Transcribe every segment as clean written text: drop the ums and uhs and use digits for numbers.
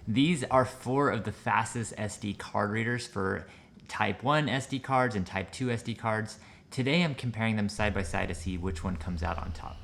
These are 4 of the fastest SD card readers for Type 1 SD cards and Type 2 SD cards. Today I'm comparing them side by side to see which one comes out on top.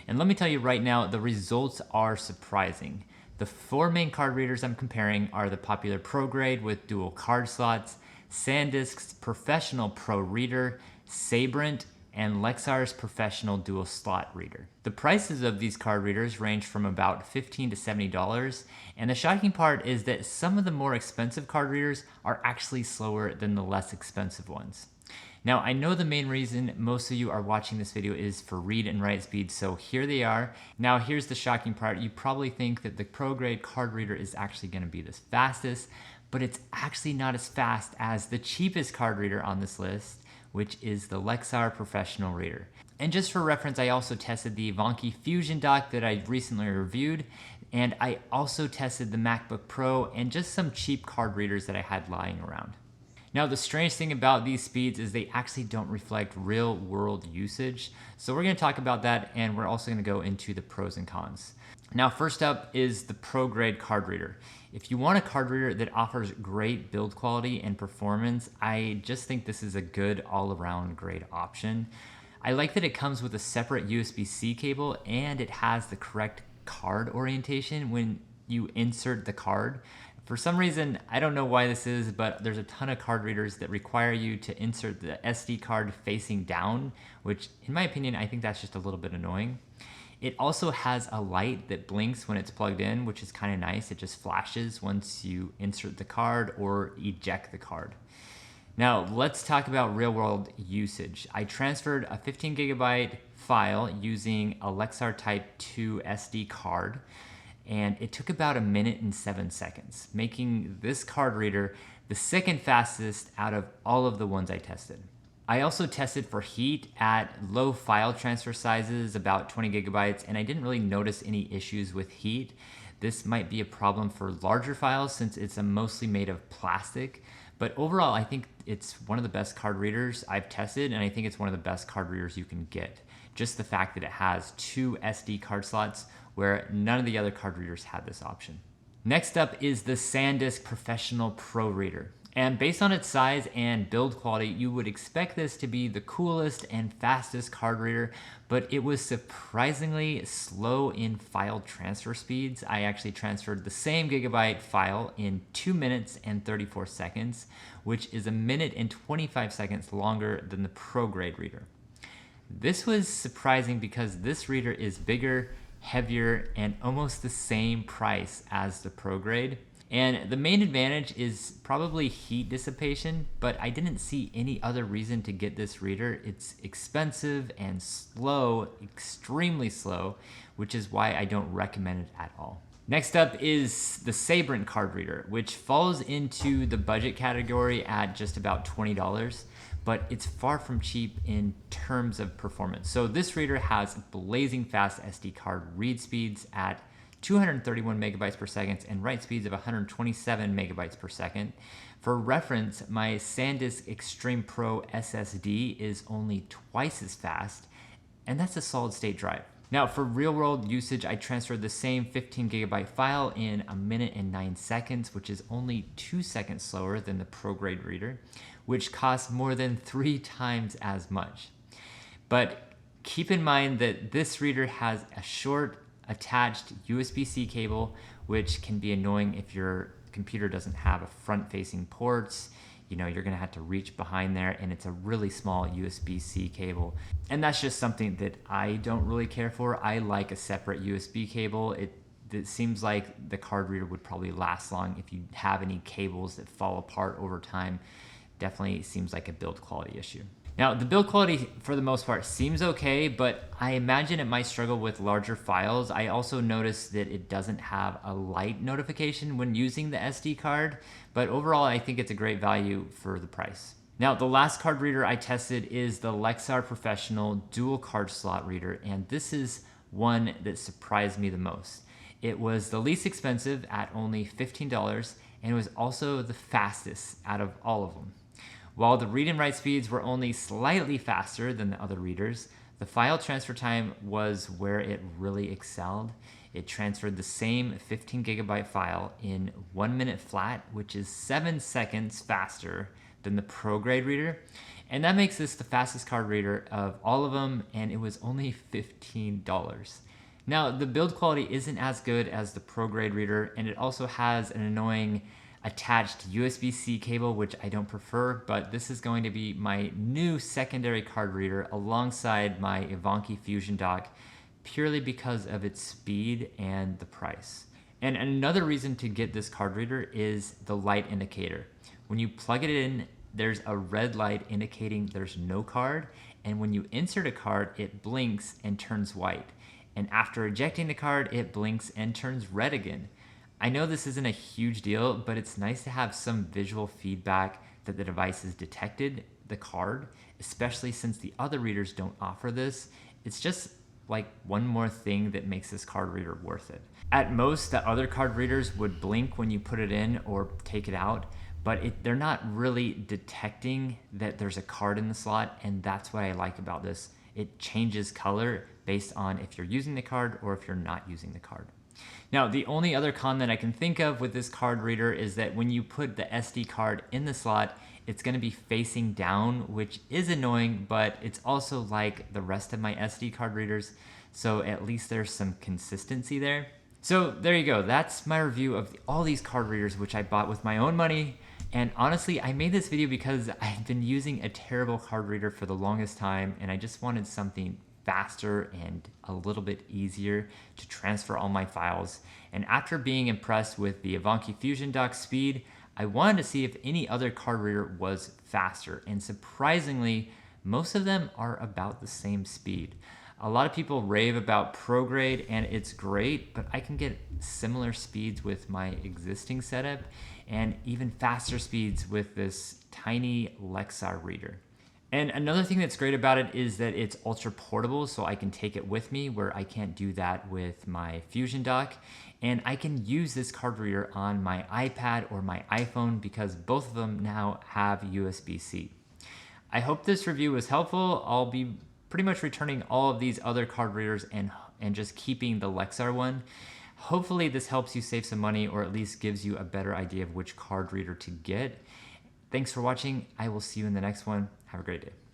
And let me tell you right now, the results are surprising. The 4 main card readers I'm comparing are the popular Pro Grade with dual card slots, SanDisk's Professional Pro Reader, Sabrent, and Lexar's Professional Dual Slot Reader. The prices of these card readers range from about $15 to $70, and the shocking part is that some of the more expensive card readers are actually slower than the less expensive ones. Now, I know the main reason most of you are watching this video is for read and write speed, so here they are. Now, here's the shocking part. You probably think that the Pro Grade card reader is actually going to be the fastest, but it's actually not as fast as the cheapest card reader on this list, which is the Lexar Professional Reader. And just for reference, I also tested the Vonky Fusion dock that I recently reviewed, and I also tested the MacBook Pro and just some cheap card readers that I had lying around. Now, the strange thing about these speeds is they actually don't reflect real world usage. So we're gonna talk about that, and we're also gonna go into the pros and cons. Now, first up is the Pro Grade card reader. If you want a card reader that offers great build quality and performance, I just think this is a good all-around great option. I like that it comes with a separate USB-C cable and it has the correct card orientation when you insert the card. For some reason, I don't know why this is, but there's a ton of card readers that require you to insert the SD card facing down, which in my opinion, I think that's just a little bit annoying. It also has a light that blinks when it's plugged in, which is kind of nice. It just flashes once you insert the card or eject the card. Now, let's talk about real world usage. I transferred a 15 gigabyte file using a Lexar Type 2 SD card, and it took about 1 minute and 7 seconds, making this card reader the second fastest out of all of the ones I tested. I also tested for heat at low file transfer sizes, about 20 gigabytes, and I didn't really notice any issues with heat. This might be a problem for larger files since it's mostly made of plastic, but overall I think it's one of the best card readers I've tested, and I think it's one of the best card readers you can get. Just the fact that it has 2 SD card slots where none of the other card readers had this option. Next up is the SanDisk Professional Pro Reader. And based on its size and build quality, you would expect this to be the coolest and fastest card reader, but it was surprisingly slow in file transfer speeds. I actually transferred the same gigabyte file in 2 minutes and 34 seconds, which is 1 minute and 25 seconds longer than the Pro Grade reader. This was surprising because this reader is bigger, heavier, and almost the same price as the Pro Grade. And the main advantage is probably heat dissipation, but I didn't see any other reason to get this reader. It's expensive and slow, extremely slow, which is why I don't recommend it at all. Next up is the Sabrent card reader, which falls into the budget category at just about $20, but it's far from cheap in terms of performance. So this reader has blazing fast SD card read speeds at 231 megabytes per second and write speeds of 127 megabytes per second. For reference, my SanDisk Extreme Pro SSD is only twice as fast, and that's a solid state drive. Now, for real world usage, I transferred the same 15 gigabyte file in 1 minute and 9 seconds, which is only 2 seconds slower than the Pro Grade reader, which costs more than 3 times as much. But keep in mind that this reader has a short attached USB-C cable, which can be annoying if your computer doesn't have a front-facing ports. You know, you're gonna have to reach behind there, and it's a really small USB-C cable. And that's just something that I don't really care for. I like a separate USB cable. It seems like the card reader would probably last long if you have any cables that fall apart over time. Definitely seems like a build quality issue. Now, the build quality for the most part seems okay, but I imagine it might struggle with larger files. I also noticed that it doesn't have a light notification when using the SD card, but overall I think it's a great value for the price. Now, the last card reader I tested is the Lexar Professional Dual Card Slot Reader, and this is one that surprised me the most. It was the least expensive at only $15, and it was also the fastest out of all of them. While the read and write speeds were only slightly faster than the other readers, the file transfer time was where it really excelled. It transferred the same 15 gigabyte file in 1 minute flat, which is 7 seconds faster than the Pro Grade reader. And that makes this the fastest card reader of all of them, and it was only $15. Now, the build quality isn't as good as the Pro Grade reader, and it also has an annoying attached USB-C cable, which I don't prefer, but this is going to be my new secondary card reader alongside my Evanki Fusion dock, purely because of its speed and the price. And another reason to get this card reader is the light indicator. When you plug it in, there's a red light indicating there's no card, and when you insert a card, it blinks and turns white. And after ejecting the card, it blinks and turns red again. I know this isn't a huge deal, but it's nice to have some visual feedback that the device has detected the card, especially since the other readers don't offer this. It's just like one more thing that makes this card reader worth it. At most, the other card readers would blink when you put it in or take it out, but they're not really detecting that there's a card in the slot, and that's what I like about this. It changes color based on if you're using the card or if you're not using the card. Now, the only other con that I can think of with this card reader is that when you put the SD card in the slot, it's going to be facing down, which is annoying, but it's also like the rest of my SD card readers, so at least there's some consistency there. So there you go. That's my review of all these card readers, which I bought with my own money. And honestly, I made this video because I've been using a terrible card reader for the longest time, and I just wanted something faster and a little bit easier to transfer all my files. And after being impressed with the Evanki Fusion dock speed, I wanted to see if any other card reader was faster. And surprisingly, most of them are about the same speed. A lot of people rave about Pro Grade, and it's great, but I can get similar speeds with my existing setup and even faster speeds with this tiny Lexar reader. And another thing that's great about it is that it's ultra portable, so I can take it with me where I can't do that with my Fusion dock. And I can use this card reader on my iPad or my iPhone because both of them now have USB-C. I hope this review was helpful. I'll be pretty much returning all of these other card readers and just keeping the Lexar one. Hopefully this helps you save some money, or at least gives you a better idea of which card reader to get. Thanks for watching. I will see you in the next one. Have a great day.